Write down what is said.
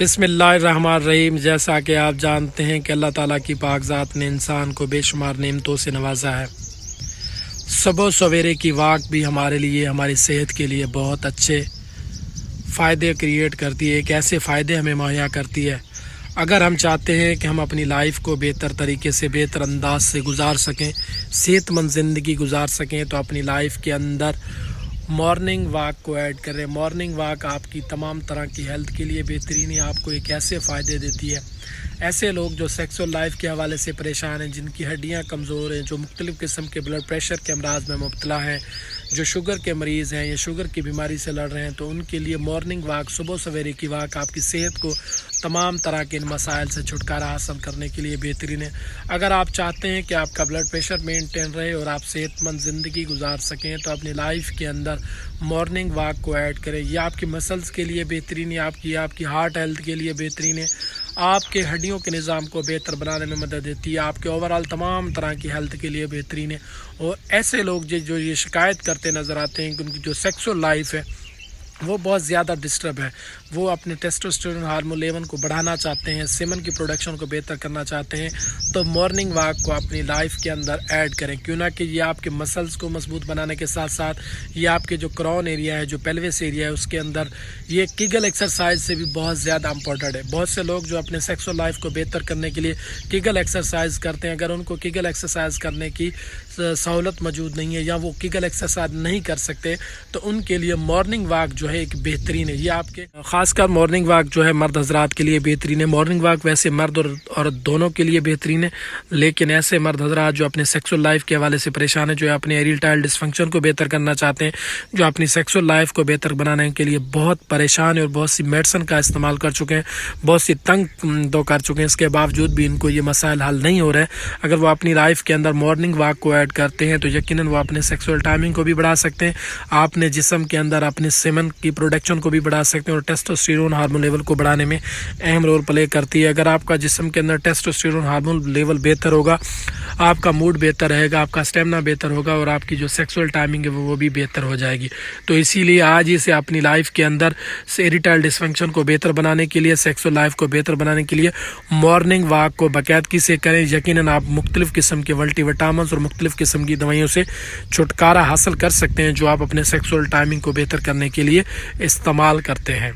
بسم اللہ الرحمن الرحیم۔ جیسا کہ آپ جانتے ہیں کہ اللہ تعالیٰ کی پاک ذات نے انسان کو بے شمار نعمتوں سے نوازا ہے۔ صبح سویرے کی واک بھی ہمارے لیے، ہماری صحت کے لیے بہت اچھے فائدے کریٹ کرتی ہے، ایک ایسے فائدے ہمیں مہیا کرتی ہے۔ اگر ہم چاہتے ہیں کہ ہم اپنی لائف کو بہتر طریقے سے، بہتر انداز سے گزار سکیں، صحت مند زندگی گزار سکیں، تو اپنی لائف کے اندر مارننگ واک کو ایڈ کریں۔ مارننگ واک آپ کی تمام طرح کی ہیلتھ کے لیے بہترین ہے، آپ کو ایک ایسے فائدے دیتی ہے۔ ایسے لوگ جو سیکسول لائف کے حوالے سے پریشان ہیں، جن کی ہڈیاں کمزور ہیں، جو مختلف قسم کے بلڈ پریشر کے امراض میں مبتلا ہیں، جو شوگر کے مریض ہیں یا شوگر کی بیماری سے لڑ رہے ہیں، تو ان کے لیے مارننگ واک، صبح سویرے کی واک آپ کی صحت کو تمام طرح کے ان مسائل سے چھٹکارا حاصل کرنے کے لیے بہترین ہے۔ اگر آپ چاہتے ہیں کہ آپ کا بلڈ پریشر مینٹین رہے اور آپ صحت مند زندگی گزار سکیں، تو اپنی لائف کے اندر مارننگ واک کو ایڈ کریں۔ یہ آپ کی مسلز کے لیے بہترین ہے، آپ کی ہارٹ ہیلتھ کے لیے بہترین ہے، آپ کے ہڈیوں کے نظام کو بہتر بنانے میں مدد دیتی ہے، آپ کے اوورال تمام طرح کی ہیلتھ کے لیے بہترین ہے۔ اور ایسے لوگ جو یہ شکایت کرتے نظر آتے ہیں کہ ان کی جو سیکسول لائف ہے وہ بہت زیادہ ڈسٹرب ہے، وہ اپنے ٹیسٹوسٹیرون ہارمون لیول کو بڑھانا چاہتے ہیں، سیمن کی پروڈکشن کو بہتر کرنا چاہتے ہیں، تو مارننگ واک کو اپنی لائف کے اندر ایڈ کریں، کیوں نہ کہ یہ آپ کے مسلز کو مضبوط بنانے کے ساتھ ساتھ یہ آپ کے جو کرون ایریا ہے، جو پیلوس ایریا ہے، اس کے اندر یہ کیگل ایکسرسائز سے بھی بہت زیادہ امپورٹنٹ ہے۔ بہت سے لوگ جو اپنے سیکسول لائف کو بہتر کرنے کے لیے کیگل ایکسرسائز کرتے ہیں، اگر ان کو کیگل ایکسرسائز کرنے کی سہولت موجود نہیں ہے یا وہ کیگل ایکسرسائز نہیں کر سکتے، تو ان کے لیے مارننگ واک جو ہے ایک بہترین ہے۔ یہ آپ کے خاص کر مارننگ واک جو ہے مرد حضرات کے لیے بہترین ہے۔ مارننگ واک ویسے مرد اور عورت دونوں کے لیے بہترین ہے، لیکن ایسے مرد حضرات جو اپنے سیکسول لائف کے حوالے سے پریشان ہیں، جو اپنے ایریٹائل ڈسفنکشن کو بہتر کرنا چاہتے ہیں، جو اپنی سیکسول لائف کو بہتر بنانے کے لیے بہت پریشان ہیں اور بہت سی میڈیسن کا استعمال کر چکے ہیں، بہت سی تنگ دو کر چکے ہیں، اس کے باوجود بھی ان کو یہ مسائل حل نہیں ہو رہے، اگر وہ اپنی لائف کے اندر مارننگ واک کو ایڈ کرتے ہیں تو یقیناً وہ اپنے سیکسول ٹائمنگ کو بھی بڑھا سکتے ہیں، آپ نے جسم کے اندر اپنے سیمن کی پروڈکشن کو بھی بڑھا سکتے ہیں، اور ٹیسٹوسٹیرون ہارمون لیول کو بڑھانے میں اہم رول پلے کرتی ہے۔ اگر آپ کا جسم کے اندر ٹیسٹوسٹیرون ہارمون لیول بہتر ہوگا، آپ کا موڈ بہتر رہے گا، آپ کا اسٹیمنا بہتر ہوگا، اور آپ کی جو سیکسول ٹائمنگ ہے وہ بھی بہتر ہو جائے گی۔ تو اسی لیے آج ہی سے اپنی لائف کے اندر ایریٹائل ڈسفنکشن کو بہتر بنانے کے لیے، سیکسول لائف کو بہتر بنانے کے لیے مارننگ واک کو باقاعدگی سے کریں۔ یقیناً آپ مختلف قسم کے ملٹی وٹامنز اور مختلف قسم کی دوائیوں سے چھٹکارا حاصل کر سکتے ہیں، جو آپ اپنے سیکسول ٹائمنگ کو بہتر کرنے کے لیے استعمال کرتے ہیں۔